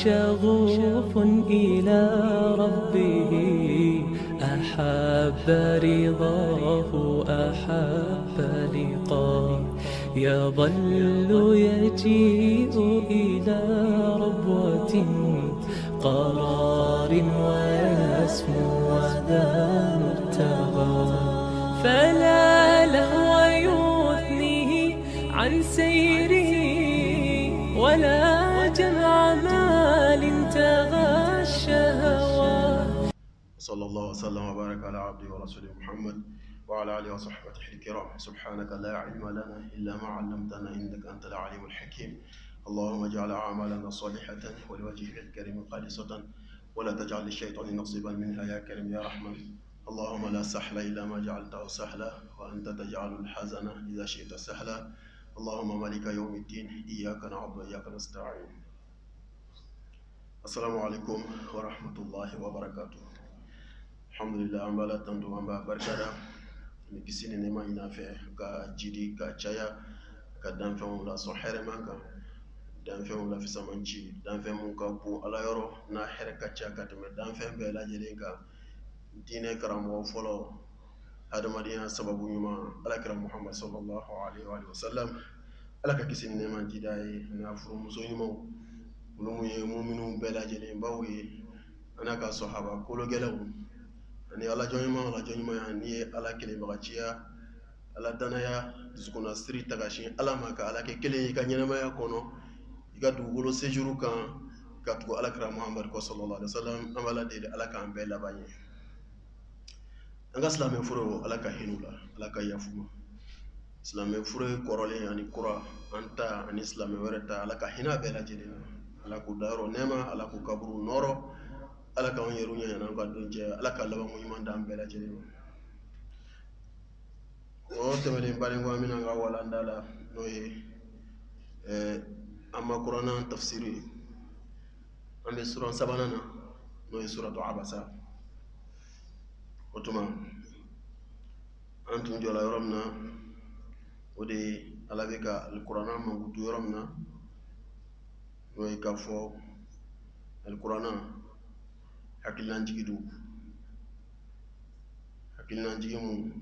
شغوف إلى ربه أحب رضاه أحب لقاه يظل يجيء إلى ربوة قرار ويسمو وذا مرتضى فلا لهو يثنيه عن سيره ولا جمع مال تغى الشهوات. صلى الله وسلم وبارك على عبده ورسوله محمد وعلى آله وصحبه الكرام. سبحانك لا علم لنا إلا ما علمتنا إنك أنت العليم الحكيم. اللهم اجعل أعمالنا صالحة ولوجهك الكريم خالصة ولا تجعل للشيطان نصيبا منها يا كريم يا رحمن. اللهم لا سهل إلا ما جعلته سهلا وأنت تجعل الحزن إذا شئت سهلا. اللهم مالك يوم الدين إياك نعبد وإياك نستعين. السلام عليكم ورحمة الله وبركاته. Alhamdulillah, an b'a la tanto, an b'a barikada ni kisi ni nɛɛma ɲini a fɛ ka jidi ka caya ka danfɛnw lasɔn hɛrɛman kan, danfɛnw lafisaman ci, danfɛn mun ka bon ala yɔrɔ n'a hɛrɛ ka ca ka tɛmɛ danfɛn bɛɛ lajɛlen kan. Diinɛ karamɔgɔ fɔlɔ, hadamadenya sababu ɲuman, alakira Muhammad sallallahu alaihi wa sallam, ala ka kisi ni nɛɛma jida ye n'a furumuso ɲumanw, olu mun ye muminun bɛɛ lajɛlen baw ye, an'a ka sahaba kologɛlɛw ani ala jɔnɲuman ni ye ala kelenbagaciya, ala danaya, dusukun siri ta ka sin ala ma, ka ala kɛ kelen i ka ɲɛnamaya kɔnɔ, i ka dugukolo séjour kan, ka tugu alakira Muhammad kɔ sallallahu alaihi wa sallam. An b'a la deli ala k'an bɛɛ laban ye. An ka silamɛ furu ala ka hinɛ la, ala ka yafu ma. Silamɛ furu kɔrɔlen ani kura, an ta ani silamɛ wɛrɛ ta, ala ka hinɛ a bɛɛ lajɛlen na, ala k'u dayɔrɔ nɛɛma, ala k'u kaburu nɔrɔ, ala k'anw yɛrɛ ɲɛ n'an ka don cɛ, ala ka laban ɲuman d'an bɛɛ lajɛlen ma. O tɛmɛnen baden ko an bɛna an ka walanda la n'o ye an ma kuranna tafsiri ye. An bɛ sura sabanan na n'o ye suratu abasa. O tuma an tun jɔla yɔrɔ min na o de ye ala bɛ ka alikuranna mankutu yɔrɔ min na, n'o ye k'a fɔ alikuranna hakililanjigi don, hakililanjigi mun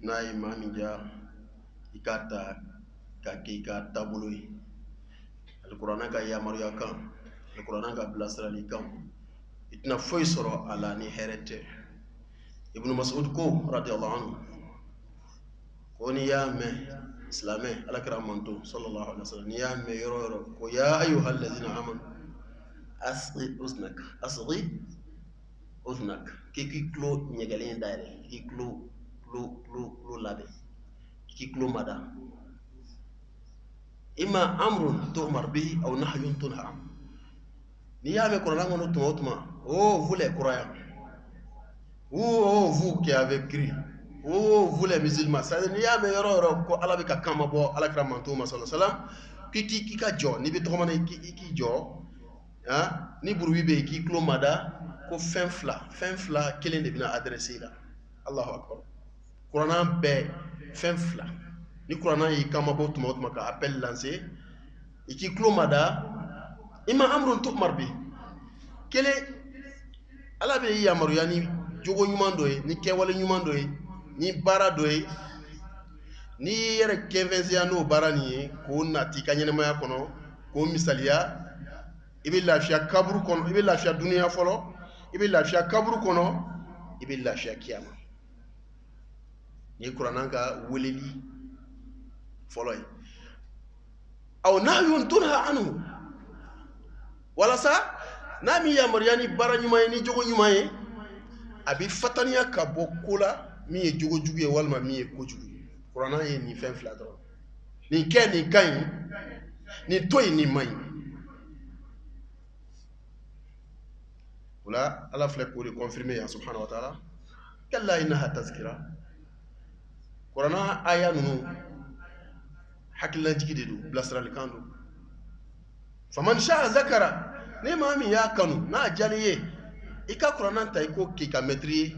n'a ye maa min diya i k'a ta k'a kɛ i ka taabolo ye. Alikuranna ka yamaruya kan, alikuranna ka bilasirali kan, i tɛna foyi sɔrɔ a la ni hɛrɛ tɛ. Ibn Mas'ud ko radiyallahu anhu ko n'i y'a mɛn silamɛ, alakira manto sallallahu alaihi wa sallam, n'i y'a mɛn yɔrɔ yɔrɔ ko ya ayyuhal ladhina amanu asghi uznak, asghi uznak, k'i tulo ɲɛgɛlen dayɛlɛ, k'i tulo labɛn, k'i tulo mada. Imma amrun tu'mar bihi aw nahyun tunha an. N'i y'a mɛn kuranna kɔnɔ tuma o tuma, oh vous les croyants, oh vous qui avez cru, oh vous les musulmans, c'est-à-dire n'i y'a mɛn yɔrɔ yɔrɔ ko ala bɛ ka kan ma bɔ alakira manto ma sallallahu alaihi wa sallam, k'i ka jɔ, n'i bɛ tɔgɔma na i k'i jɔ, ni buruwi bɛ yen k'i tulo mada, ko fɛn fila kelen de bɛna adressé la. Allahu akbar. Kuranna bɛɛ fɛn fila, ni kuranna y'i kan mabɔ tuma o tuma ka appel lancé, i k'i tulo mada. Imma amrun tu'mar bihi, kelen ala bɛ yamaruya ni jogo ɲuman dɔ ye, ni kɛwale ɲuman dɔ ye, ni baara dɔ ye, n'i yɛrɛ kɛnfɛnsiya n'o baara nin ye k'o nati ka ɲɛnamaya kɔnɔ, k'o misaliya, i bɛ lafiya kaburu kɔnɔ, i bɛ lafiya duniya fɔlɔ, i bɛ lafiya kaburu kɔnɔ, i bɛ lafiya kiyama. Ni kuranna ka weleli fɔlɔ ye. Aw nahyun tunha anhu, walasa n'a min yamaruya ni baara ɲuman ye, ni jogo ɲuman ye, a bɛ fataniya ka bɔ ko la min ye jogo jugu ye walima min ye kojugu ye. Kuranna ye nin fɛn fila dɔrɔn, nin kɛ nin ka ɲi, nin to yen nin man ɲi. O la ala filɛ k'o de confirmer yan subhanahu wa ta'ala, kalla innaha tazkira. Kuranna aya ninnu hakililanjigi de don, bilasiralikan don. Faman sha'a zakara, ni maa min y'a kanu n'a diyali ye, i ka kuranna ta i ko k'i ka mɛtiri ye,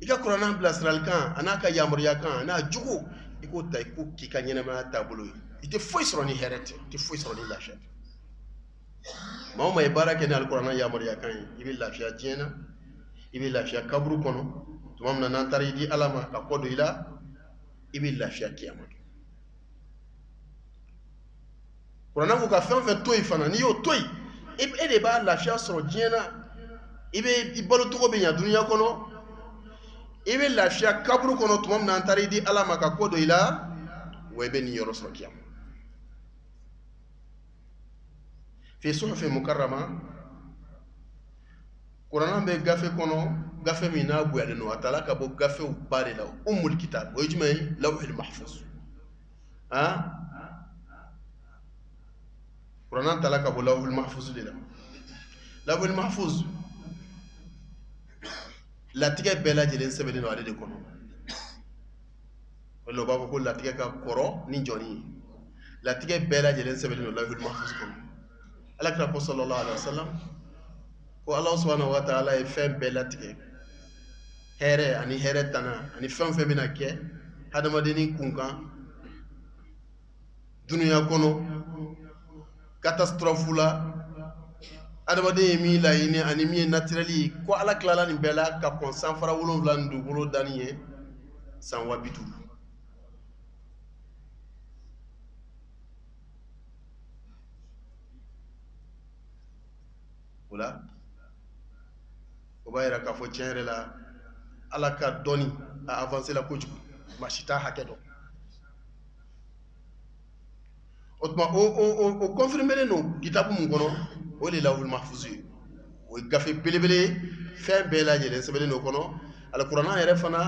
i ka kuranna bilasiralikan a n'a ka yamaruya kan a n'a jogo i k'o ta i ko k'i ka ɲɛnamaya taabolo ye. I tɛ foyi sɔrɔ ni hɛrɛ tɛ, i tɛ foyi sɔrɔ ni lafiya tɛ. maa ma ye baara kɛ ni alikuranɛ yamaruya kan ye i bɛ lafiya diɲɛ na i bɛ lafiya kaburu kɔnɔ tuma min na n'an taara i di ala ma ka kɔ don i la i bɛ lafiya kiyama kuranɛ ko ka fɛn fɛn to yen fana n'i y'o to yen e de b'a lafiya sɔrɔ diɲɛ na i balo cogo bɛ ɲa duniya kɔnɔ i bɛ lafiya kaburu kɔnɔ tuma min na an taara i di ala ma ka kɔ don i la wa i bɛ nin yɔrɔ sɔrɔ kiyama fi suhufin mukarrama kuranɛ bɛ gafe kɔnɔ gafe min n'a bonyalen don a taala ka bɔ gafew ba de la ummul kitab o ye jumɛn ye lawhul mahfuz kuranɛ taala ka bɔ lawhul mahfuz de la lawhul mahfuz latigɛ bɛɛ lajɛlen sɛbɛnnen don ale de kɔnɔ o la u b'a fɔ ko latigɛ ka kɔrɔ ni jɔnni ye latigɛ bɛɛ lajɛlen sɛbɛnnen don lawhul mahfuz kɔnɔ alakira ko sallallahu alaihi wasallam ko ala subhanahu wa ta'ala ye fɛn bɛɛ latigɛ hɛrɛ ani hɛrɛ tana ani fɛn fɛn bɛna kɛ hadamadenni kunkan dunuya kɔnɔ catastrophe la adamaden ye min laɲini ani min ye naturel ye ko ala tilala nin bɛɛ la ka kɔn sanfara 7 ni dugukolo danni ye san 50. Ola o b'a yira k'a fɔ tiɲɛ yɛrɛ la ala ka dɔnni a avancé la kojugu maa si t'a hakɛ dɔn o tuma o confirmelen don kitabu mun kɔnɔ o de lawhul mahfuz ye o ye gafe belebele ye fɛn bɛɛ lajɛlen sɛbɛnlen don o kɔnɔ alikuranɛ yɛrɛ fana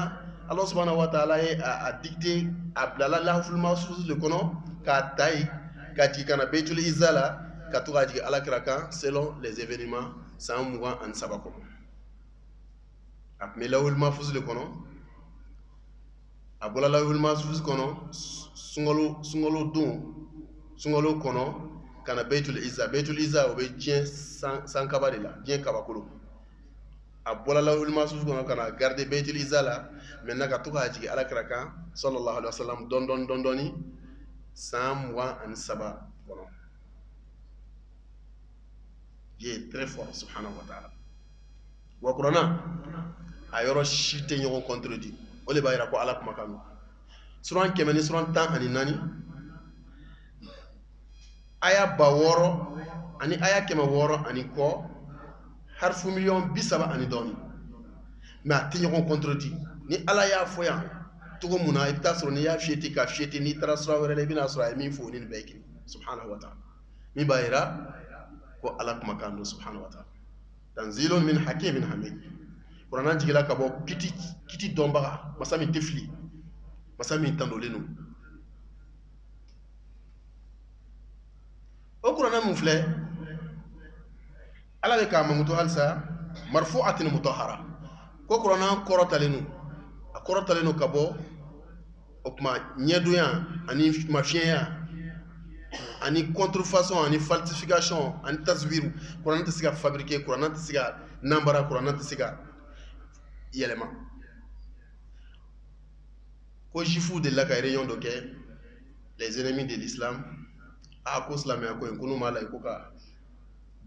ala subhanahu wa ta'ala ye a dicté a bilala lawhul mahfuz de kɔnɔ k'a ta yen ka jigin ka na beitul izza la ka to ka jigin alakira kan selon les événements san 23 kɔnɔ a tun bɛ lawhul mahfuz de kɔnɔ a bɔra lawhul mahfuz kɔnɔ sunkalo don sunkalo kɔnɔ ka na beitul izza o bɛ diɲɛ sankaba de la diɲɛ kabakolo a bɔra lawhul mahfuz kɔnɔ ka na garder beitul izza la maintenant ka to ka jigin alakira kan sallallahu alaihi wasallam dɔɔni san 23 kɔnɔ. Dieu est très fort subhanahu wa ta'ala wa kuranɛ a yɔrɔ si tɛ ɲɔgɔn contredit o de b'a yira ko ala kumakan don suran 100 ni suran 14 aya 600 ani aya 600 ani kɔ harfu miliyɔn 30 ani dɔɔni mais a tɛ ɲɔgɔn contredit ni ala y'a fɔ yan cogo mun na i bɛ taa sɔrɔ n'i y'a fiyɛ ka fiyɛ n'i taara sura wɛrɛ la i bɛna sɔrɔ a ye min fɔ o ni nin bɛɛ ye kelen subhanahu wa ta'ala min b'a yira ko ala kumakan don subhanahu wa ta'ala tanzilun min hakimin hamid kuranɛ jigila ka bɔ kiti dɔnbaga masa min tɛ fili masa min tandolen don o kuranɛ mun filɛ ala bɛ k'a mankutu halisa marfu'atin mutahhara ko kuranɛ kɔrɔtalen don a kɔrɔtalen don ka bɔ o kuma ɲɛdonya ani mafiyɛnya ani contrefaçon ani falsification ani taswiru kuranɛ tɛ se ka fabriquer kuranɛ tɛ se ka nambara kuranɛ tɛ se ka yɛlɛma ko juifu delila ka réunion dɔ kɛ les ennemis de l'islam ko silamɛya ko in ko n'u m'a la ko ka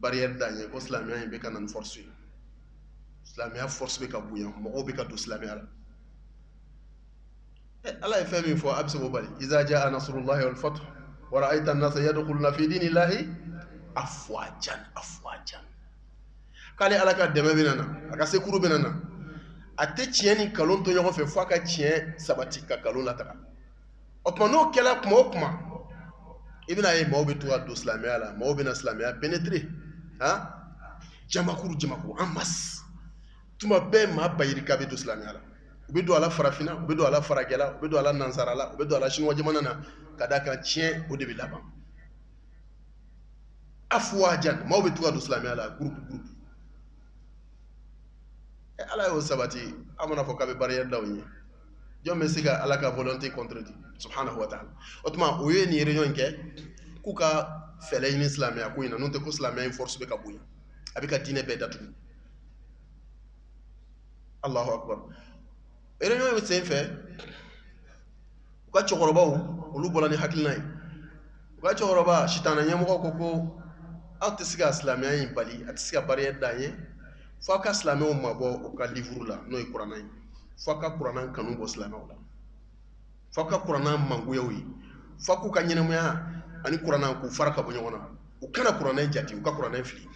barrière d'an ye ko silamɛya in bɛ ka na ni force ye silamɛya force bɛ ka bonya mɔgɔw bɛ ka don silamɛya la ala ye fɛn min fɔ a bɛ se k'o bali iza jaa nasrullahi wal fath wa ra'aita an-nasa yadkhuluna fi dinillahi afwajan k'ale ala ka dɛmɛ bɛ na a ka sekuru bɛ na a tɛ tiɲɛ ni nkalon to ɲɔgɔn fɛ fo a ka tiɲɛ sabati ka nkalon lataga o tuma n'o kɛla kuma o kuma i bɛna ye maaw bɛ to ka don silamɛya la maaw bɛ na silamɛya pénétrer jamakuru en masse tuma bɛɛ maa bayirika bɛ don silamɛya la u bɛ don a la farafinna u bɛ don a la farajɛla la u bɛ don a la nansara la u bɛ don a la chinois jamana na ka d'a kan tiɲɛ o de bɛ laban afwajan maaw bɛ to ka don silamɛya la groupe ala y'o sabati an mana fɔ k'a bɛ barrière d'aw ye jɔn bɛ se ka ala ka volonté contredire subhanahu wa ta'ala o tuma o ye nin réunion in kɛ k'u ka fɛlɛ ɲini silamɛya ko in na n'o tɛ ko silamɛya in force bɛ ka bonya a bɛ ka diinɛ bɛɛ datugu Allahu akbar réunion in sen fɛ u ka cɛkɔrɔbaw olu bɔra ni hakilina ye u ka cɛkɔrɔba sitana ɲɛmɔgɔ ko aw tɛ se ka silamɛya in bali a tɛ se ka barrière d'an ye fo a ka silamɛw mabɔ u ka livre la n'o ye kuranɛ ye fo a ka kuranɛ kanu bɔ silamɛw la fo a ka kuranɛ mangoyaw ye fo a k'u ka ɲɛnɛmaya ani kuranɛ k'u fara ka bɔ ɲɔgɔn na u kana kuranɛ jate u ka kuranɛ fili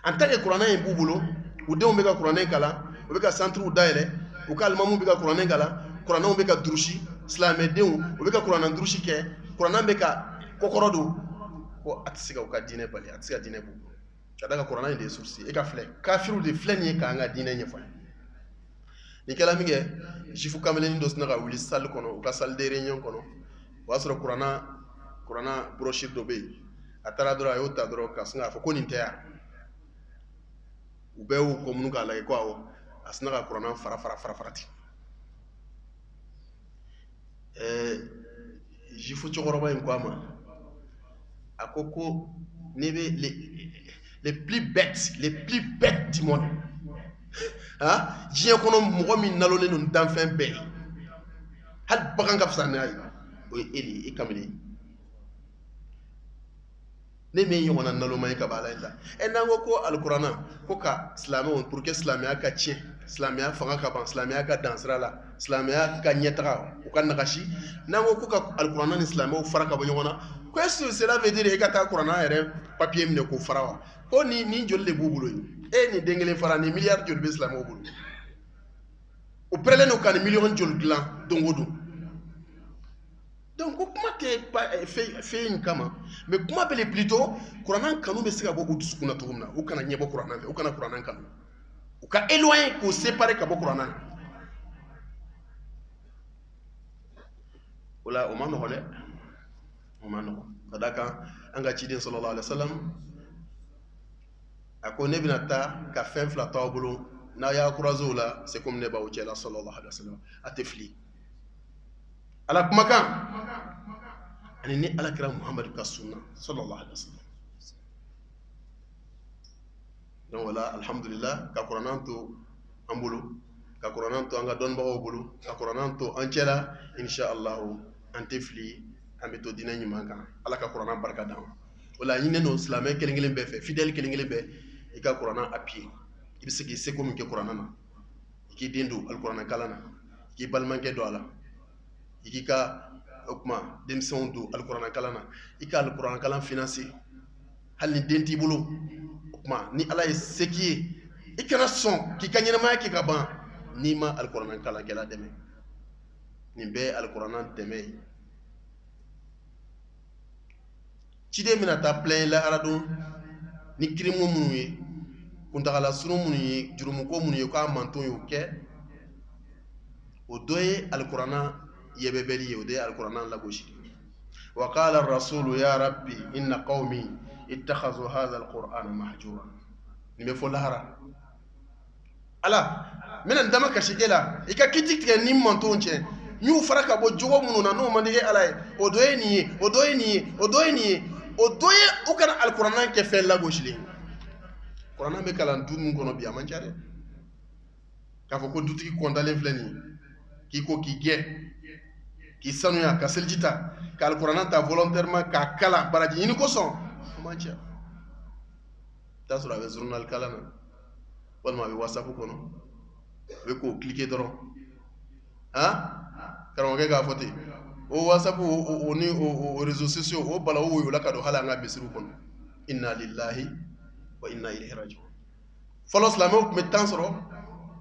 en tant que kuranɛ in b'u bolo u denw bɛ ka kuranɛ kalan u bɛ ka centrew dayɛlɛ u ka alimamuw bɛ ka kuranɛ kalan kuranɛw bɛ ka durusi silamɛdenw u bɛ ka kuranɛ durusi kɛ kuranɛ bɛ ka kɔkɔrɔ don ko a tɛ se ka u ka diinɛ bali a tɛ se ka diinɛ b'u bolo ka da ka kuranɛ in de ye source ye e ka filɛ kafiru de filɛ nin ye k'an ka diinɛ ɲɛfɔ nin kɛla min kɛ jufu kamalenin dɔ sina ka wuli salle kɔnɔ u ka salle de réunion kɔnɔ o y'a sɔrɔ kuranɛ brochure dɔ bɛ yen a taara dɔrɔn a y'o ta dɔrɔn ka sin k'a fɔ ko nin tɛ yan u bɛɛ y'u kɔmunu k'a lajɛ ko awɔ a sina ka kuranɛ fara ten jufu cɛkɔrɔba in ko a ma a ko ne bɛ les plus bêtes du monde diɲɛ kɔnɔ mɔgɔ min nalonnen don danfɛn bɛɛ ye hali bagan ka fisa n'a ye o ye e de ye e kamalen ne min ɲɔgɔnna naloma ye ka b'a la n'an ko alikuranɛ ko ka silamɛw pour que silamɛya ka tiɲɛ silamɛya fanga ka ban silamɛya ka dan sira la silamɛya ka ɲɛtaga u ka nagasi n'an ko ka alikuranɛ ni silamɛw fara ka bɔ ɲɔgɔn na ko est-ce que cela veut dire e ka taa kuranɛ yɛrɛ papier minɛ k'o fara wa ko nin joli de b'u bolo yen e nin den kelen fara nin miliyari joli bɛ silamɛw bolo o pɛrɛlen don ka nin miliyɔn joli dilan don o don donc ko kuma tɛ fɛn in kama mais kuma bɛ plutôt kuranɛ kanu bɛ se ka bɔ u dusukun na cogo min na u kana ɲɛbɔ kuranɛ fɛ u kana kuranɛ kanu u ka éloigner k'u séparer ka bɔ kuranɛ na o la o ma nɔgɔn dɛ o ma nɔgɔn ka da kan an ka ciden sallallahu alaihi wasallam a ko ne bɛna taa ka fɛn fila t'aw bolo n'a y'a croiser o la c'est comme ne b'aw cɛ la sallallahu alaihi wasallam a tɛ fili ala kumakan ani ni alakira muhammadu ka sunna sallallahu alaihi wasallam donc wala alhamdulillah ka kuranɛ to an bolo ka kuranɛ to an ka dɔnnibagaw bolo ka kuranɛ to an cɛla inshallah an tɛ fili an bɛ to diinɛ ɲuman kan ala ka kuranɛ barika d'an ma wala ɲinɛ no silamɛ kelen kelen bɛɛ fɛ fidèle kelen kelen bɛɛ i ka kuranɛ appuyer i bɛ se k'i seko min kɛ kuranɛ na i k'i den don alikuranɛ kalan na i k'i balimakɛ don a la i k'i ka o kuma denmisɛnw don alikuranɛ kalan na i ka alikuranɛ kalan financer hali ni den t'i bolo o kuma ni ala ye se k'i ye i kana sɔn k'i ka ɲɛnamaya kɛ ka ban n'i ma alikuranɛ kalankɛla dɛmɛ nin bɛɛ ye alikuranɛ dɛmɛ ye ciden bɛna taa plein lahara don ni kirimu minnu ye kuntagala surun minnu ye jurumuko minnu ye k'a manton y'o kɛ o dɔ ye alikuranɛ yɛbɛbɛli ye o de ye alikuranɛ lagosi wa qala rasulu ya rabbi inna qawmi ittakhadhu hadha alqur'ana mahjura nin bɛ fɔ lahara ala n bɛna n dama kasi e la i ka kiti tigɛ ni mantonw cɛ n y'u fara ka bɔ jogo minnu na n'o man di ala ye o dɔ ye nin ye o dɔ ye nin ye o dɔ ye nin ye o dɔ ye u kana alikuranɛ kɛ fɛn lagosilen kuranɛ bɛ kalan du min kɔnɔ bi a man ca dɛ k'a fɔ ko dutigi kɔntalen filɛ nin ye k'i ko k'i gɛn k'i sanuya ka seliji ta ka alikuranɛ ta volontairement k'a kalan baraji ɲini kosɔn o man ca i t'a sɔrɔ a bɛ journal kalan na walima a bɛ whatsapp kɔnɔ a bɛ k'o cliquer dɔrɔn karamɔgɔkɛ k'a fɔ ten o whatsapp o ni o réseaux sociaux o bala o woyola ka don hali an ka misiriw kɔnɔ inna lillahi wa inna ilayhi raji'un fɔlɔ silamɛw tun bɛ temps sɔrɔ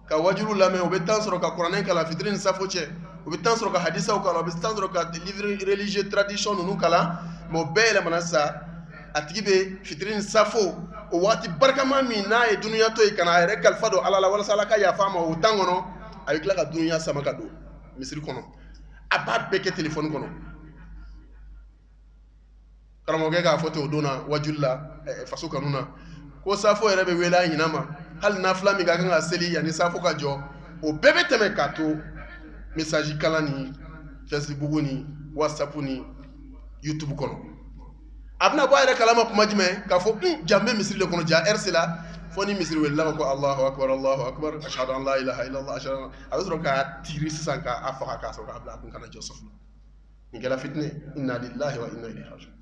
ka wajulu lamɛn u bɛ temps sɔrɔ ka kuranɛ kalan fitiri ni safo cɛ u bɛ temps sɔrɔ ka hadisaw kalan u bɛ temps sɔrɔ ka livre religieux tradition ninnu kalan mais o bɛɛ yɛlɛmana sa a tigi bɛ fitiri ni safo o waati barikama min n'a ye dunuya to yen ka na a yɛrɛ kalifa don ala la walasa ala ka yafa ma o temps kɔnɔ a bɛ tila ka dunuya sama ka don misiri kɔnɔ a b'a bɛɛ kɛ telefɔni kɔnɔ karamɔgɔkɛ k'a fɔ ten o don na wajuli la faso kanu na ko safo yɛrɛ bɛ wele a ɲinan ma hali nafila min ka kan ka seli yanni safo ka jɔ o bɛɛ bɛ tɛmɛ k'a to message kalan ni facebook ni whatsapp ni youtube kɔnɔ a bɛna bɔ a yɛrɛ kalama kuma jumɛn k'a fɔ jan bɛ misiri de kɔnɔ ja heure sera fɔ ni misiri welelaw ko allahu akbar ashhadu an la ilaha illallah ashhadu a bɛ sɔrɔ k'a tiri sisan k'a faga k'a sɔrɔ k'a bila a kun kana jɔ sɔfula nin kɛra fitinɛ inna lillahi wa inna ilayhi raji'un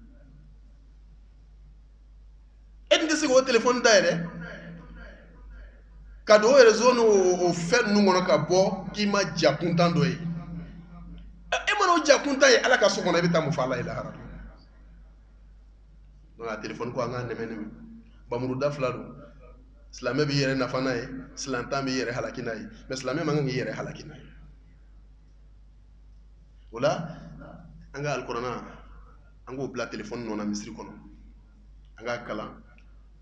se ko téléphone dayre ka do réseau no o fer nu ngono ka bo ki ma jakuntan do e mano jakuntan e ala ka so kono be tamu fa la ilaha illa no la téléphone ko nga neme bamuru daflalo islamé bi yere nafana e islantam bi yere halakina e mais islamé ma nga yere halakina e wala anga alqur'ana ango bla téléphone non na misri kono anga kala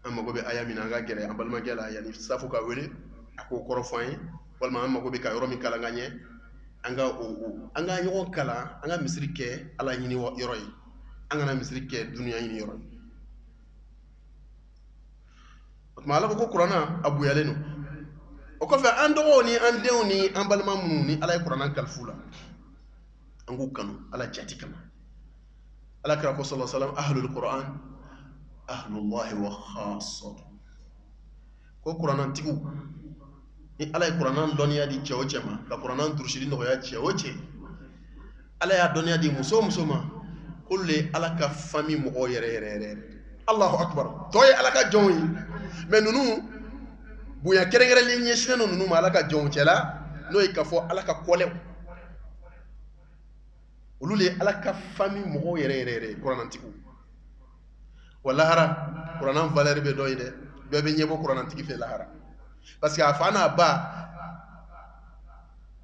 amma gobe ayamina anga gere ambalma gela yani safu ka wele ako korofan walma amma gobe ka yoromi kala nganye anga nyon kala anga misri ke ala nyini yoroy anga na misri ke dunya nyini yoroy mala ko qur'ana abu yaleno o ko fa ando ni andewni ambalma mununi ala qur'ana kalfula angu kanu ala jati kama ala kira ko sallallahu alaihi wasallam ahlul qur'an ahlullahi wa khassatu ko qur'an tigu ni ala qur'an doniya di cewoce ma la qur'an turshidi no ya cewoce ala ya doniya di muso ma kulli ala ka fami mo yere Allahu akbar toy ala ka jonyi mais nunu buya kerengere li nyeshine nunu ma ala ka jon cela no e ka fo ala ka kolew ulule ala ka fami mo yere qur'an tigu wala hara qur'an valeur be doyde be nyebo qur'an tigi fe lahara parce que afana ba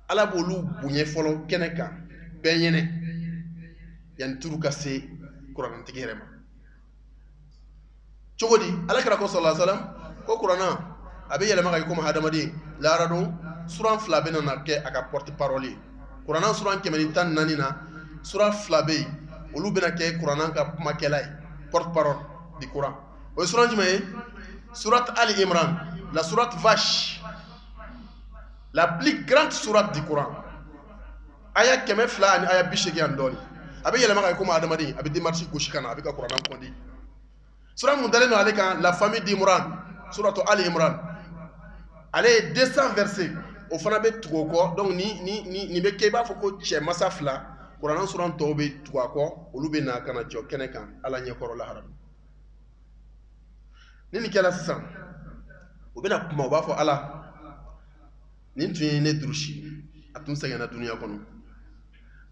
ala bolu bunye folo keneka benyene yan turu kase qur'an tigi rema chogodi ala kira ko sallallahu alaihi wasallam ko qur'an abe yele magay ko hadamadi lara do suran flabe na ke aka porte parole qur'an suran kemeni tan nanina suran flabe olu bena ke qur'an ka makelay porte-parole du Coran. Au surat surat Ali Imran, la surat vache, la plus grande surat du Coran. Aya keme fla ni aya bishegi andoli. Abe yele maka ko adamadi, abe dimarchi goshikana abe ka Coran kondi. Surat mundale no aleka la famille d'Imran, surat Ali Imran. Allez 200 versets. Au fana be tuko donc ni be keba foko che masafla. Qur'an suran tobe tuwa ko ulube na kana jo kenekan ala nye koro la haram nini kala sisan ubena kuma ba fo ala nin tun ne durushi atun sɛgɛnna dunya kono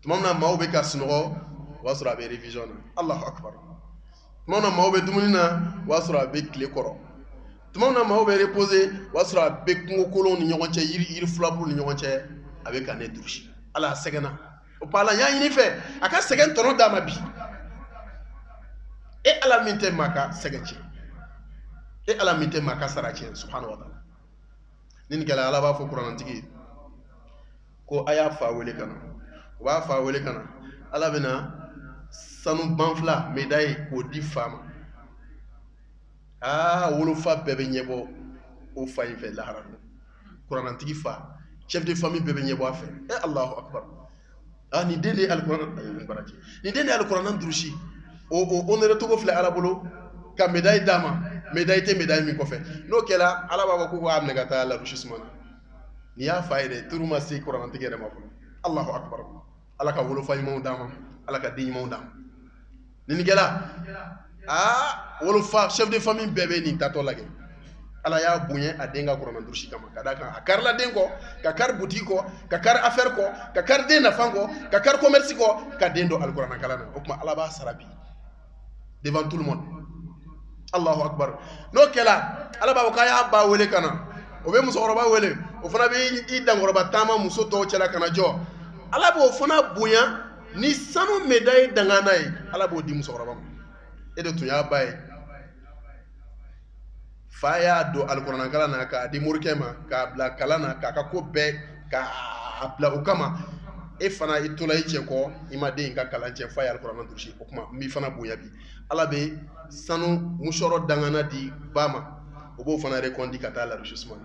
tumamna maaw be ka sunɔgɔ wa sɔrɔ a be révision na Allahu akbar tumamna maaw be dumuni na wa sɔrɔ a be tile kɔrɔ tumamna maaw be reposer wa sɔrɔ a be kungo kolon ni ɲɔgɔn cɛ yiri filaburu ni ɲɔgɔn cɛ a be ka ne durushi ala sɛgɛnna o pala nya yini fe aka segen tono dama bi e ala minte maka segenci e ala minte maka saraci subhanahu wa ta'ala nin gala ala ba fo qur'an tigi ko aya fa wele kana wa fa wele kana ala bena sanu banfla médaille ko di fama wolo fa bebe nyebo o fa yin fe la haram qur'an tigi fa chef de famille bebe nyebo afa e Allahu akbar ni dende alquran baraki ni dende alquran durushi o ne retogo fle arabolo ka médaille dama médaille te médaille mi ko fe no kela ala baba ko am ne gata la rushi sumana ni ya faide turuma se quran te gere ma ko Allahu akbar ala ka wolo fay mo dama ala ka diñ mo dama ni gela wolo fa chef de famille bébé ni tato lage ala ya bunye adenga ko man durshi kama kadaka akar la dengo ka kar boutique ko ka kar affaire ko ka kar de na fango ka kar commerce ko ka dendo alquran kala na okuma ala ba sarabi devant tout le monde Allahu akbar no kela ala ba ko ya ba wele kana o be muso roba wele o fana be i dangoro ba tama muso to cela kana jo ala bo fana bunya ni sanu médaille dangana yi ala bo di muso roba e de tunya baye faya do alquran kala na ka di murkema ka bla kala na ka ko be ka bla ukama e fana itola iche ko imade ka kala nche faya alquran durshi okuma mi fana boya bi ala be sanu mushoro dangana di bama obo fana rekondi kata la richissement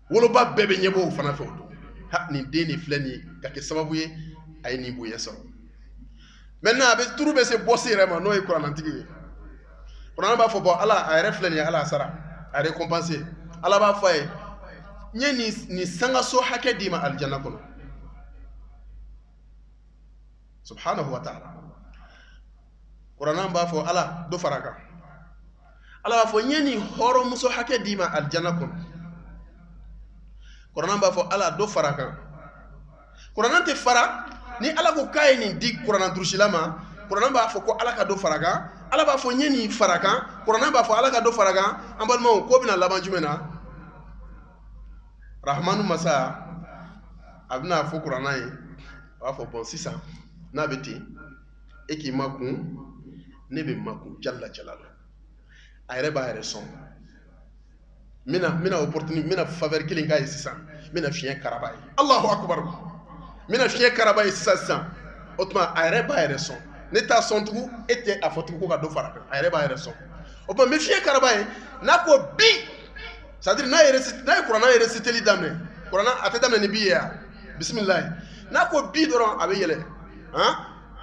wolo ba bebe nyebo fana fe odo ni deni fleni ka ke sababu ye ay ni boya so maintenant be turu be se bossi rema no e quran antigi Quran ba fo bo ala ay reflen ya ala sara ay récompenser ala ba fay nye ni sanga so hake dima aljanna kono subhanahu wa ta'ala Quran ba fo ala do faraka ala b'a fɔ n ye nin hɔrɔnmuso hakɛ d'i ma alijana kɔnɔ kuranɛ b'a fɔ ala dɔ fara kan kuranɛ tɛ fara ni ala ko k'a ye nin di kuranɛ durusila ma kuranɛ b'a fɔ ko ala ka dɔ fara kan ala b'a fɔ n ye nin fara kan kuranɛ b'a fɔ ala ka dɔ fara kan an balimaw ko bɛna laban jumɛn na rahamanu masa a bɛna fɔ kuranɛ ye a b'a fɔ bɔn sisan n'a bɛ ten e k'i makun ne bɛ makun jalla jalala a yɛrɛ b'a yɛrɛ sɔn n bɛna opportunité n bɛna faveur kelen k'a ye sisan n bɛna fiɲɛ karaba ye Allahu akbar n bɛna fiɲɛ karaba ye sisan o tuma a yɛrɛ b'a yɛrɛ sɔn ne t'a sɔn tugun e tɛ a fɔ tugun ko ka dɔ fara kan a yɛrɛ b'a yɛrɛ sɔn o tuma n bɛ fiɲɛ karaba ye n'a ko bi c'est à dire n'a ye kuranɛ réciteli daminɛ kuranɛ a tɛ daminɛ ni bi ye wa bisimilayi n'a ko bi dɔrɔn a bɛ yɛlɛ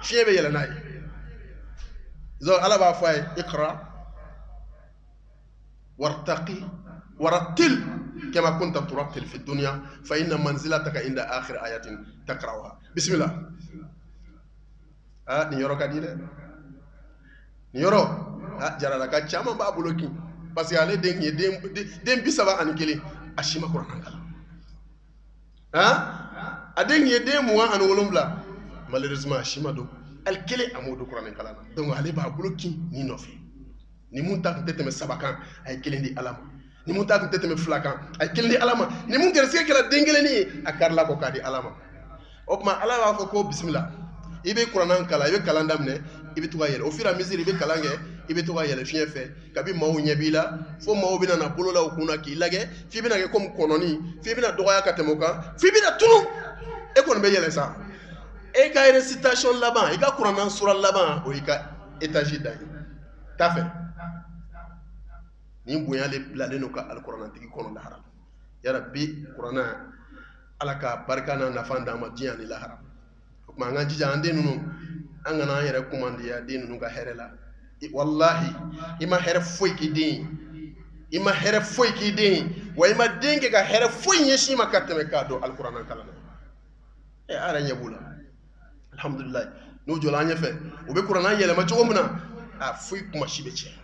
fiɲɛ bɛ yɛlɛ n'a ye donc ala b'a fɔ a ye ikra wartaqi warattil kama kunta turattil fi dunya fa inna manzilataka inda akhir ayatin takra'uha bismillah nin yɔrɔ ka di dɛ nin yɔrɔ jaralaka caman b'a bolo kin parce que ale den ye den 31 a si ma kuranɛ kalan a den ye den 27 malheureusement a si ma don ali kelen a m'o don kuranɛ kalan na donc ale b'a bolo kin nin nɔfɛ ni mun ta kun tɛ tɛmɛ 3 kan a ye kelen di ala ma ni mun ta kun tɛ tɛmɛ 2 kan a ye kelen di ala ma ni mun gɛrɛsɛgɛ kɛra den kelen ye a karila kɔ k'a di ala ma o tuma ala b'a fɔ ko bisimila i bɛ kuranɛ kalan i bɛ kalan daminɛ i bɛ to ka yɛlɛ au fur et à mesure i bɛ kalan kɛ i bɛ to ka yɛlɛ fiɲɛ fɛ kabi maaw ɲɛ b'i la fo maaw bɛna na bolo la u kunna k'i lajɛ f'i bɛna kɛ comme kɔnɔni f'i bɛna dɔgɔya ka tɛmɛ o kan f'i bɛna tunu e kɔni bɛ yɛlɛ sa e ka récitation laban i ka kuranɛ sura laban o y'i ka étage dan ye t'a fɛ nin bonya le bilalen don ka alikuranɛtigi kɔnɔ lahara yara bi kuranɛ ala ka barika n'a nafa d'an ma diɲɛ ani lahara o tuma an ka jija an den ninnu an kana an yɛrɛ kumandiya den ninnu ka hɛrɛ la wallahi i ma hɛrɛ foyi k'i den ye i ma hɛrɛ foyi k'i den ye wa i ma den kɛ ka hɛrɛ foyi ɲɛsin ma ka tɛmɛ k'a dɔn alikuranɛ kalan na a yɛrɛ ɲɛ b'u la alhamdulilayi n'u jɔla an ɲɛfɛ u bɛ kuranɛ yɛlɛma cogo min na a foyi kuma si bɛ tiɲɛ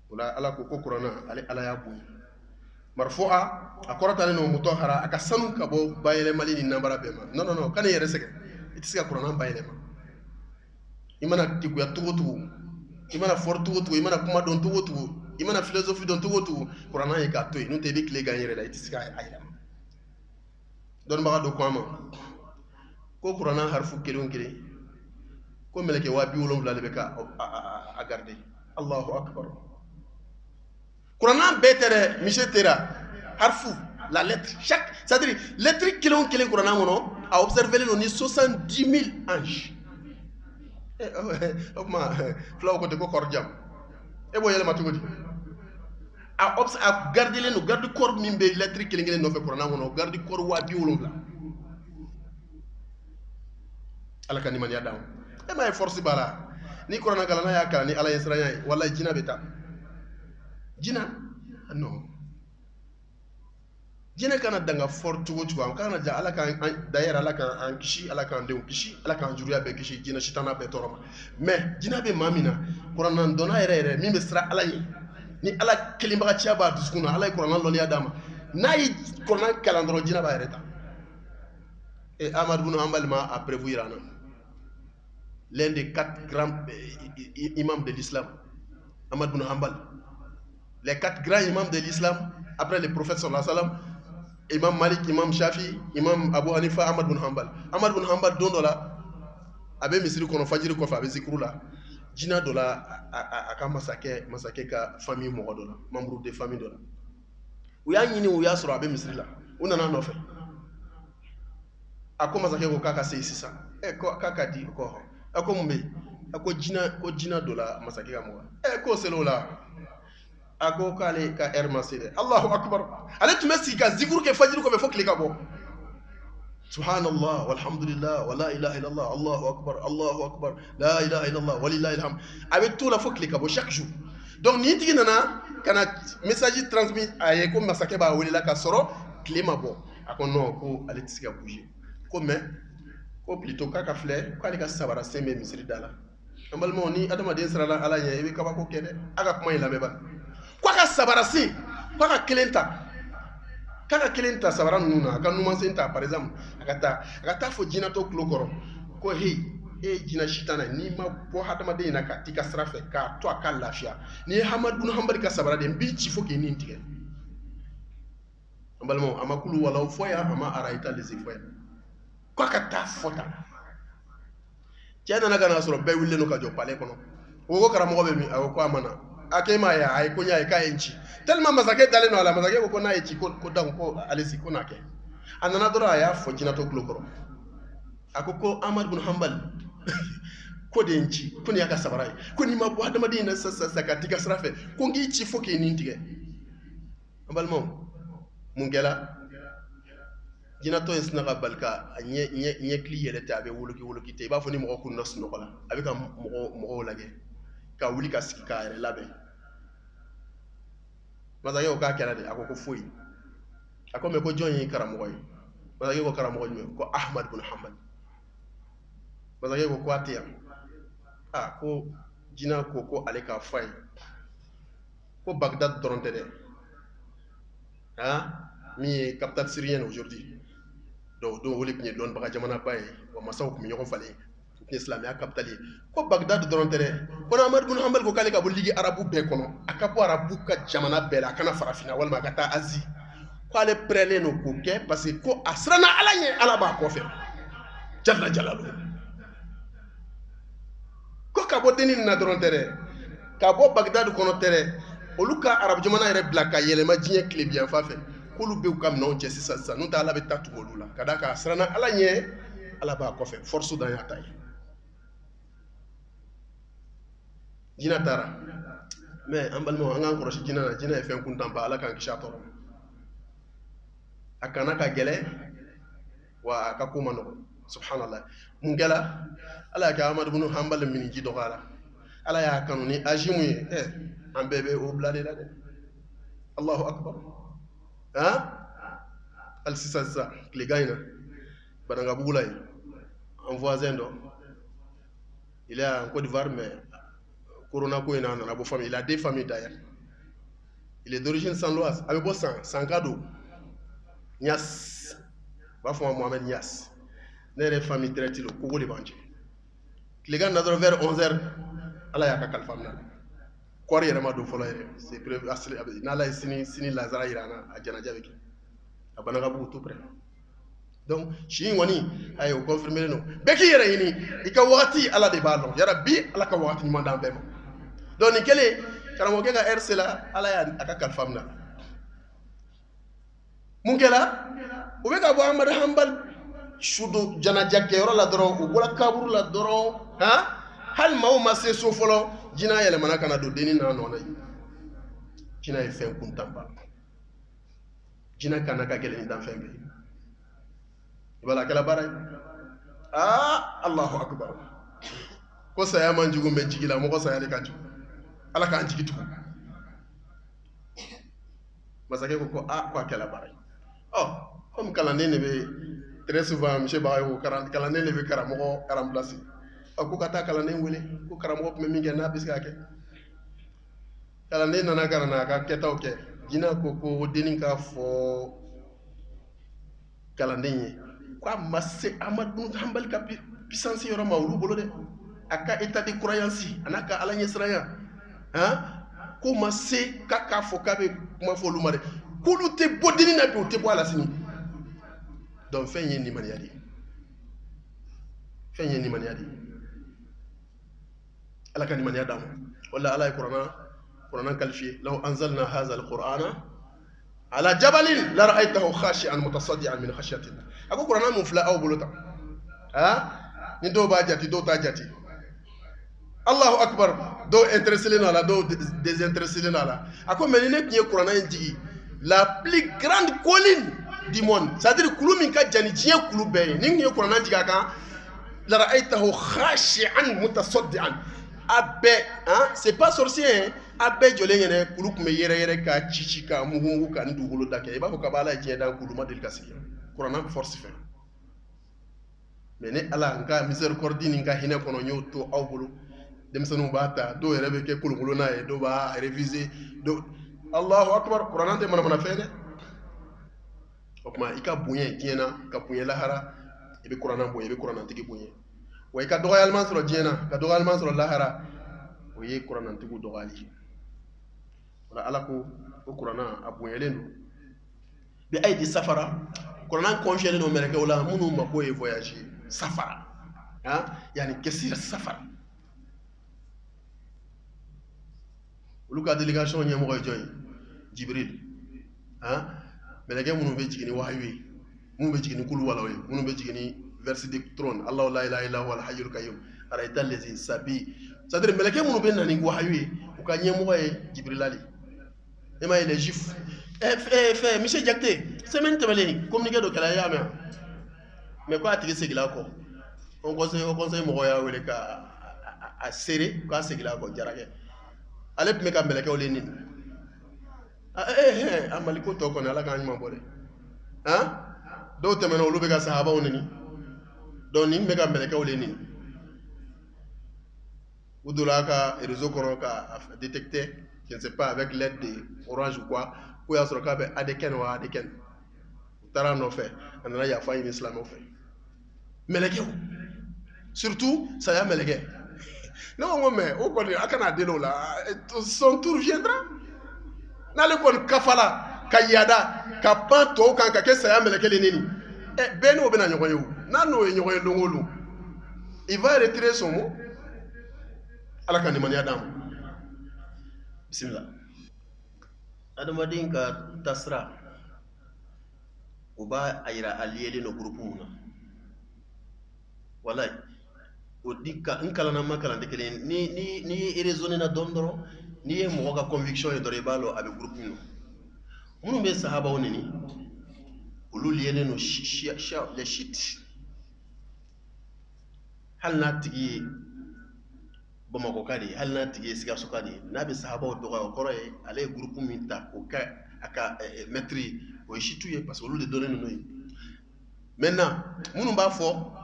o la ala ko kuranɛ ale ala y'a bonya marfu'a a kɔrɔtalen don mutahhara a ka sanu ka bɔ bayɛlɛmali ni nanbara bɛɛ ma non kan'i yɛrɛ sɛgɛn i tɛ se ka kuranɛ bayɛlɛma i mana keguya cogo o cogo i mana fɔri cogo o cogo i mana kuma dɔn cogo o cogo i mana philosophie dɔn cogo o cogo kuranɛ ye k'a to yen n'o tɛ i bɛ tile gan i yɛrɛ la i tɛ se k'a yɛlɛma dɔnnibaga dɔ ko an ma ko kuranɛ harifu kelen o kelen ko mɛlɛkɛ 70,000 de bɛ ka a garder Allahu akbar kuranɛ bɛɛ tɛ dɛ monsieur Tera harifu la lettre chaque c'est-à-dire lettre kelen o kelen kuranɛ kɔnɔ a observé non ni 70,000 anges o kuma fulaw ko ten ko kɔrɔjam e b'o yɛlɛma cogo di a gardelen don garde corps min bɛ lettre kelen kelen nɔfɛ kuranɛ kɔnɔ garde corps 70,000 ala ka nimaniya d'an ma e ma ye force b'a la ni kuranɛ kalan n'a y'a kalan ni ala ye siranya ye wallahi jinɛ bɛ taa jinɛ non jinɛ kana danga fɔri cogo cogo an kana ja ala k'an d'ailleurs ala k'an kisi ala k'an denw kisi ala k'an juruya bɛɛ kisi jinɛ sitana bɛɛ tɔɔrɔ ma mais jinɛ bɛ maa min na kuranɛ dɔnna yɛrɛ min bɛ siran ala ye ni ala kelenbagaciya b'a dusukun na ala ye kuranɛ lɔnniya d'a ma n'a ye kuranɛ kalan dɔrɔn jinɛ b'a yɛrɛ ta Ahmad bin Hanbal a prévu yira an na l'un des 4 grands imams de l'islam Ahmad bin Hanbal les 4 grands imams de l'islam après le prophète sallallahu alayhi wa sallam imam Malik imam Shafi imam Abu Hanifa Ahmad bin Hanbal don dɔ la a bɛ misiri kɔnɔ fajiri kɔfɛ a bɛ zikuru la jinɛ dɔ la a ka masakɛ ka famille mɔgɔ dɔ la membre de famille dɔ la u y'a ɲini u y'a sɔrɔ a bɛ misiri la u nana a nɔfɛ a ko masakɛ ko k'a ka se sisan k'a ka di ko a ko mun bɛ yen a ko jinɛ dɔ la masakɛ ka mɔgɔ k'o selen o la a ko k'ale ka heure ma se dɛ Allahu akbar ale tun bɛ sigi ka zikuru kɛ fajiri kɔfɛ fo tile ka bɔ subhanallah walhamdulillah wa la ilaha illallah Allahu akbar la ilaha illallah walillahi alhamd a bɛ t'o la fo tile ka bɔ chaque jour donc nin tigi nana ka na message transmis a ye ko masakɛ b'a welela ka sɔrɔ tile ma bɔ a ko non ko ale tɛ se ka bouger ko mais ko plutôt k'a ka filɛ k'ale ka sabara sen bɛ misiri da la ambalmo ni adama den sara ala nya ibe kaba ko kede aga kuma ila meba kwa ka sabarasi kwa ka kelenta kaka kelenta sabara nuna aka numa senta par exemple akata fo jina to klokoro ko hey e jina shitana ni ma bo adama den na ka tika srafe ka to aka lafia ni hamad bunu hambali ka sabara den bi ci fo ke ni ntige ambalmo amakulu wala foya ama araita les foya kwa ka ta fota tiana naga na soro be wille no ka jo pale kono wo kara mo be mi awo ko amana akema ya ay ko nyaay ka enchi tellement masake dale no ala masake ko na echi ko dan ko alesi ko nake anana dora ya fo jina to klokoro akoko Ahmad bin Hanbal ko de enchi ko ni aka sabarai ko ni ma bo adama dina sasa ka tiga srafe ko ngi ci fo ke ni ntige ambal mom mungela jina to isna balka nye kli yele tabe wuluki te ba fo ni mo ko nos no kola abi ka mo lage ka wuli ka siki ka labe mazage o ka kera de akoko foyi akome ko jonyi karamo yi mazage ko karamo ko Ahmad bin Hanbal mazage ko kwatia ko jina ko ale ka fay ko Bagdad doronte de mi capitale syrienne aujourd'hui do woli pni don baga jamana baye wa masaw ko mi ñoko falé islamia capitale ko Bagdad doronte de ko Ahmad bin Hanbal ko kale ka bo ligi arabu be kono akapo arabu ka jamana be la kana farafina wal magata azi ko ale prele no ko ke parce que ko asrana alanye ala ba ko fe jalla jalalu ko ka bo denin na doronte de ka bo Bagdad kono tere oluka arabu jamana re blaka yele ma jinye klebia fa fe ko lu be kam non ci sa nu ta ala be tatu golula kada ka asrana alanye ala ba ko fe force da ya tay jina tara mais ambalmo anga ko roshi jina e fen kuntampa ala kan kisha toro akana ka gele wa akakuma no subhanallah mun gela ala ka Ahmad bin Hanbal min ji dogala ala ya kanuni ajimu ambebe o blade la de Allahu akbar al sisasa les gaina badanga bugulay en voisin do il est en Côte d'Ivoire mais Corona ko ina na bo famille il a deux familles d'ailleurs il est d'origine sanloise avec bo sans cadeau Nias ba fo Mohamed Nias nere famille traité le ko de banji les gars na vers 11h ala ya ka kalfam na ko yere ma do folo yere c'est prévu asli na la sini lazara irana a jana jabe ki abana ga bu tout près donc shi woni ay o confirmer no beki yere yini ika wati ala de balon ya rabbi ala ka wati ni mandam be mo donc ni kele karamo ke ga RC la ala ya aka kalfam na mungela o be ka bo Ahmad Hanbal shudu jana jakke yoro la doro o bola kaburu la doro hal maw ma se so folo jina yele manaka na do deni na no na jina e fen kuntamba jina kana ka gele ni dan fen be wala kala baray Allahu akbar ko saya manjugo be jigila mo ko saya de kanju ala ka anjigitu masake ko ko kala baray comme kalande ne be très souvent monsieur Bayo kalande ne be karamo karamblasi ko kata kalande wele ko karamo ko mi ngena biska ke kalande nana karana ka ketaw ke jina ko denin ka fo kalande ni ko masse Ahmad bin Hanbal ka puissance yoro mawlu bolo de aka état de croyance anaka alanye sraya ko masse kaka fo kabe kuma fo lumare ko lu te bodini na be te bo ala sini donc fenye ni maniadi ala kan man yadam wala ala qur'ana qualifié law anzalna hadha alqur'ana ala jabalin la ra'aytahu khashi'an mutasaddian min khashyatillah ako qur'ana mufla aw bulota ni do ba jati do ta jati Allahu akbar do intéressé na la do désintéressé na la ako menine kiye qur'ana njigi la plus grande colline du monde c'est-à-dire kulumi ka jani jiye kulube ni kiye qur'ana jiga kan la ra'aytahu khashi'an mutasaddian abe c'est pas sorcier abe jole ngene kulu kume yere ka chichi ka muhungu ka ndu holo dake e ba ko kabala je dan kulu madel kasi qur'an force fait mais ne ala nga miséricorde ni nga hine kono nyoto awbulu denmisɛnninw b'a ta dɔw yɛrɛ bɛ kɛ kolonkolon n'a ye dɔw b'a réviser dɔw Allahu akbar kuranɛ tɛ manamana fɛn dɛ o tuma i ka bonya diɲɛ na ka bonya lahara i bɛ kuranɛ bonya i bɛ kuranɛtigi bonya wa i ka dɔgɔyalima sɔrɔ diɲɛ na ka dɔgɔyalima sɔrɔ lahara o ye kuranɛtigiw dɔgɔyali wala ala ko o kuranɛ a bonyalen don bi aydi safara kuranɛ confielen don mɛlɛkɛw la minnu mako ye voyage safara yani kesira safara olu ka délégation ɲɛmɔgɔ ye jɔn ye Jibril mɛlɛkɛ minnu bɛ jigin ni wahayu ye minnu bɛ jigin ni kulu walaw ye minnu bɛ jigin ni verset du trône Allahu la ilaha illa huwa al-hayyul qayyum araita allazi sabi c'est-à-dire mɛlɛkɛ minnu bɛ na ni wahayu ye u ka ɲɛmɔgɔ ye Jibrila de e ma ye les juifs fɛ monsieur Jakite semaine tɛmɛlen communiqué dɔ kɛra y'a mɛn mais ko a tigi segila kɔ o conseil mɔgɔ y'a wele ka a seere k'a segila kɔ Jarakɛ ale tun bɛ ka mɛlɛkɛw le nin a maliko tɔ kɔni ala k'an ɲuman bɔ dɛ dɔw tɛmɛna olu bɛ ka sahabaw nini donc nin bɛ ka mɛlɛkɛw le nin u donna ka réseau kɔnɔ ka détecter je ne sais pas avec l'aide de Orange ou quoi ko y'a sɔrɔ k'a bɛ adekɛn wa adekɛn u taara nɔfɛ a nana yafa ɲini silamɛw fɛ mɛlɛkɛw surtout saya mɛlɛkɛ ne ko n ko mais o kɔni a kana den o la son tour viendra n'ale kɔni kafala ka yada ka pan tɔw kan ka kɛ saya mɛlɛkɛ le neni bɛɛ n'o bɛna ɲɔgɔn ye o n'a n'o ye ɲɔgɔn ye don o don il va retirer son mot ala ka nimaniya d'an ma bisimila adamaden ka tasira o b'a a yira a liyelen do groupe mun na walayi o di ka n kalanna ma kalan tɛ kelen ni ye raisonné na dɔɔni dɔrɔn n'i ye mɔgɔ ka conviction ye dɔrɔn i b'a lɔ a bɛ groupe min na minnu bɛ sahabaw neni olu liyelen do les chiites hali n'a tigi ye Bamakɔ ka de ye hali n'a tigi ye Sikaso ka de ye n'a bɛ sahabaw dɔgɔya o kɔrɔ ye ale ye groupe min ta k'o kɛ a ka maître ye o ye chiites ye parce que olu de dɔnnen ninnu ye maintenant minnu b'a fɔ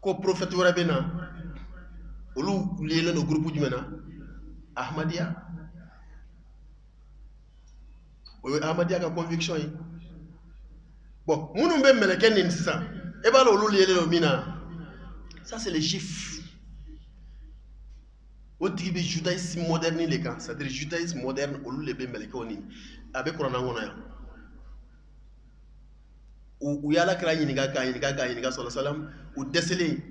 ko prophète wɛrɛ bɛ na olu liyelen do groupe jumɛn na Ahmadiyya o ye Ahmadiyya ka conviction ye bon minnu bɛ mɛlɛkɛ nin sisan e b'a dɔn olu liyelen do min na ça c'est les juifs o tigi bɛ judaïsme moderne le kan c'est-à-dire judaïsme moderne olu de bɛ mɛlɛkɛw nin a bɛ kuranna kɔnɔ yan u ye alakira ɲininka k'a ɲininka sallallahu alaihi wa sallam u dɛsɛlen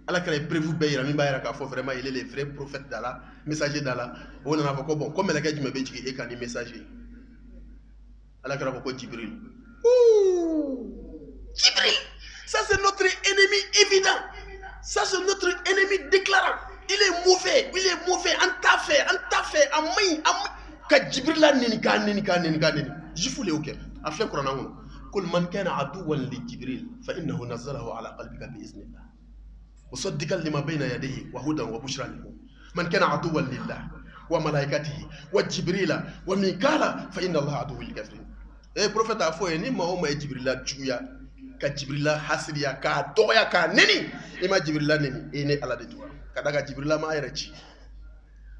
alakira ye preuve bɛɛ yira min b'a yira k'a fɔ vraiment il est le vrai prophète d'Allah messager d'Allah o nana fɔ ko bon ko mɛlɛkɛ jumɛn bɛ jigin e kan ni messager alakira ko Jibril Jibril ça c'est notre ennemi évident ça c'est notre ennemi déclarant il est mauvais an t'a fɛ a maɲi ka Jibril la neni k'a neni jufu le y'o kɛ a filɛ kuranna kɔnɔ قل من كان عدوا لجبريل فإنه نزله على قلبك بإذن الله مصدقا لما بين يديه وهدى وبشرى للمؤمنين من كان عدوا لله وملائكته وجبريل وميكال فإن الله عدو للكافرين prophète a fɔ ye ni maa o maa ye Jibrila juguya ka Jibrila hasiriya k'a dɔgɔya k'a neni i ma Jibrila neni e ni Ala de juguya ka da ka Jibrila ma a yɛrɛ ci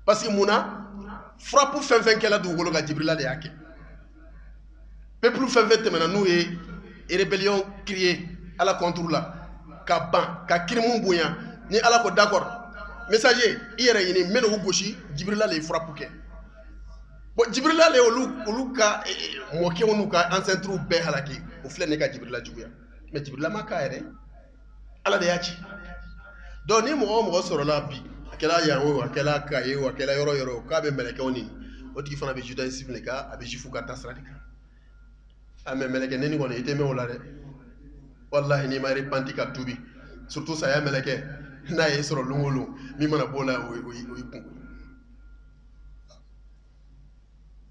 parce que mun na frappe fɛn fɛn kɛla dugukolo ka Jibrila de y'a kɛ peuple fɛn fɛn tɛmɛna n'u ye rébellion créé ala contre la ka ban ka kirimu bonya ni ala ko d'accord messager i yɛrɛ ɲini n bɛna u gosi Jibrila le ye frappe kɛ bon Jibrila le olu ka mɔkɛw n'u ka ancêtres bɛɛ halaki o filɛ ne ka Jibrila juguya mais Jibrila ma k'a yɛrɛ ala de y'a ci donc ni mɔgɔ o mɔgɔ sɔrɔla bi a kɛla yan o a kɛla Kaye o a kɛla yɔrɔ yɔrɔ o k'a bɛ mɛlɛkɛw nin o tigi fana bɛ judaïsme de kan a bɛ jufu ka tasira de kan mais mɛlɛkɛ neni kɔni i tɛ mɛn o la dɛ wallahi n'i ma repenti ka tubi surtout saya mɛlɛkɛ n'a ye sɔrɔ lon o lon min mana b'o la o y'i kun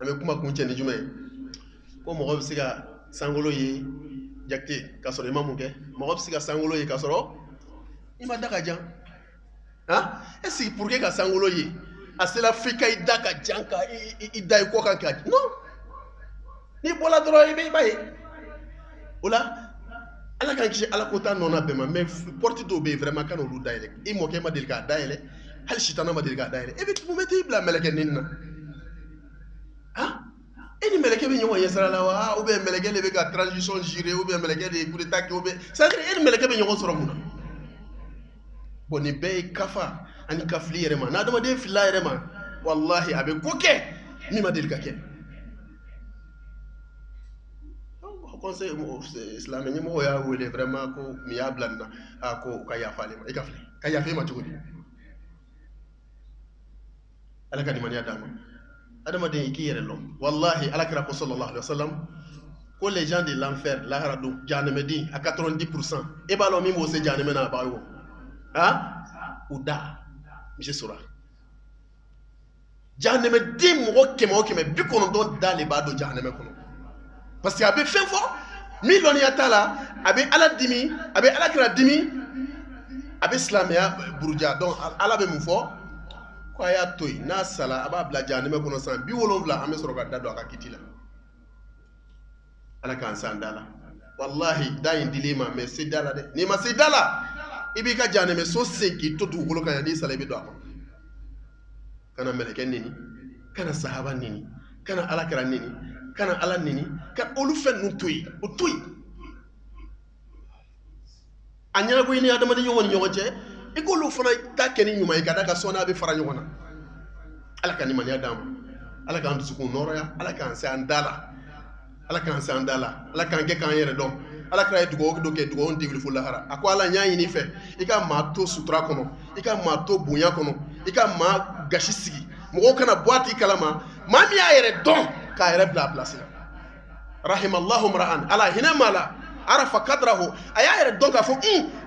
an bɛ kuma kun cɛ ni jumɛn ye ko mɔgɔ bɛ se ka sankolo ye Jakite k'a sɔrɔ i ma mun kɛ mɔgɔ bɛ se ka sankolo ye k'a sɔrɔ i ma da ka jan est ce que pour que ka sankolo ye a sera f'i ka i da ka jan ka i da i kɔ kan ka non ni bɔra dɔrɔn i b'a ye o la ala k'an kisi ala ko ta nɔnna bɛɛ ma mais porte dɔw bɛ yen vraiment kan n'olu dayɛlɛ i mɔkɛ ma deli k'a dayɛlɛ hal shitana ma dirga daire e bit mumeti bla meleke ninna ha eni meleke be nyon yesara la wa ou bien meleke le be ga transition jurée ou bien meleke de coup d'état qui ou bien ça dire eni meleke be nyon soro muna boni be kafa ani kafli yerema na dama de filla yerema wallahi abe koke mi ma dirga ke conseil islamique ni mo ya wele vraiment ko mi ya blanna ko ka ya fale ma ikafle ka ya fe ma tugudi ala ka dimani adama adama de ki yere lom wallahi ala kira ko sallallahu alaihi wasallam ko les gens de l'enfer la haradu janeme di à 90% e ba lo mi mo se janeme na ba yo ha uda monsieur sura janeme di mo keme bi kono don dale ba do janeme kono parce que abe fait fort miloni atala abe ala dimi abe ala kira dimi abe islamia buruja donc ala be mu fort ko ya toy na sala aba bla janeme kono san bi wolonvla ame soro ga dado aka kitila ala kan sandala wallahi dayin dilema mais c'est dala de ni ma c'est dala ibi ka janeme so senki to du holo kan ni sala be do akon kana meleke nini kana sahaba nini kana ala kira nini kana ala nini ka olu fen nu toyi o toyi anya go ni adama de yoni nyonje e ko lu fana ta keni nyuma e kada ka sona be fara nyona ala kan ni mani adam ala kan su ko noro ya ala kan se andala ala kan se andala ala kan ke kan yere don ala kra dugo do ke dugo on digli fu la hara akwa ala nyaa ni fe e ka ma to sutra kono e ka ma to bunya kono e ka ma gashi sigi mo kana boati kalama mami ya yere don ka yere bla place rahimallahu mar'an ala hina mala arafa qadrahu aya yere don ka fo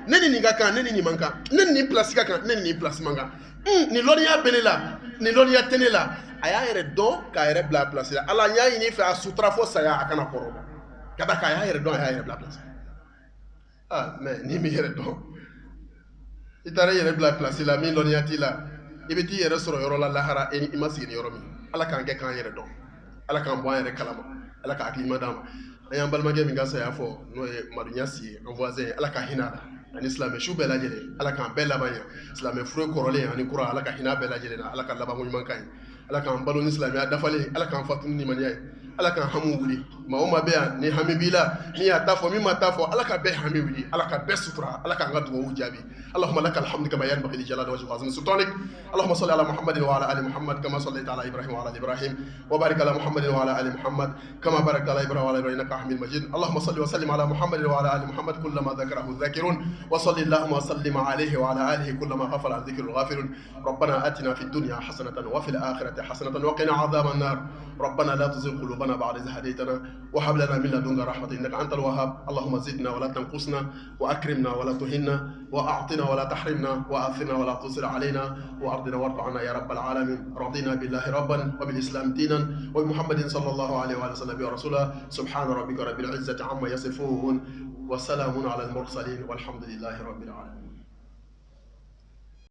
neni ni ga kan neni ni manka neni ni place ka kan neni ni place manga ni lonia belela ni lonia tenela aya yere don ka yere bla place ala nya ni fe a sutra fo saya akana koro kada ka aya yere don aya yere bla place mais ni mi yere don itare yere bla place la mi lonia ti la ibiti yere soro yoro la lahara eni imasiri yoro mi ala kan ke kan yere don ala kan bo yere kalama ala ka akli madama ayam balmage mi gasa ya fo no e madunya si en voisin ala ka hinala en islam shu bela jele ala kan bela banya islam fro korole ani qura ala ka hina bela jele na ala ka laba mu man kan ala kan balon islam ya dafale ala kan fatun ni maniya ala kan hamu wuli ma o ma be ni hamibila ni ya tafo mi ma tafo ala ka be hami wuli ala ka be sutra ala ka ngadu wu jabi allahumma lakal hamdu kama yanbaghi li jalali wajhi azim sultanik allahumma salli ala muhammadin wa ala ali muhammad kama sallaita ala ibrahim wa ala ibrahim wa barik ala muhammadin wa ala ali muhammad kama barakta ala ibrahim wa ala ibrahim innaka hamidum majid allahumma salli wa sallim ala muhammadin wa ala ali muhammad kullama dhakarahu dhakirun wa salli allahumma sallim alayhi wa ala alihi kullama ghafala an dhikril ghafirun ربنا آتنا في الدنيا حسنة وفي الآخرة حسنة وقنا عذاب النار ربنا لا تزغ قلوبنا بعد إذ هديتنا وهب لنا من لدنك رحمة إنك أنت الوهاب اللهم زدنا ولا تنقصنا وأكرمنا ولا تهنا وأعطنا ولا تحرمنا وآثرنا ولا تؤثر علينا وأرضنا وارض عنا يا رب العالمين رضينا بالله ربا وبالإسلام دينا وبمحمد صلى الله عليه وآله وسلم ورسوله سبحان ربك رب العزة عما يصفون وسلام على المرسلين والحمد لله رب العالمين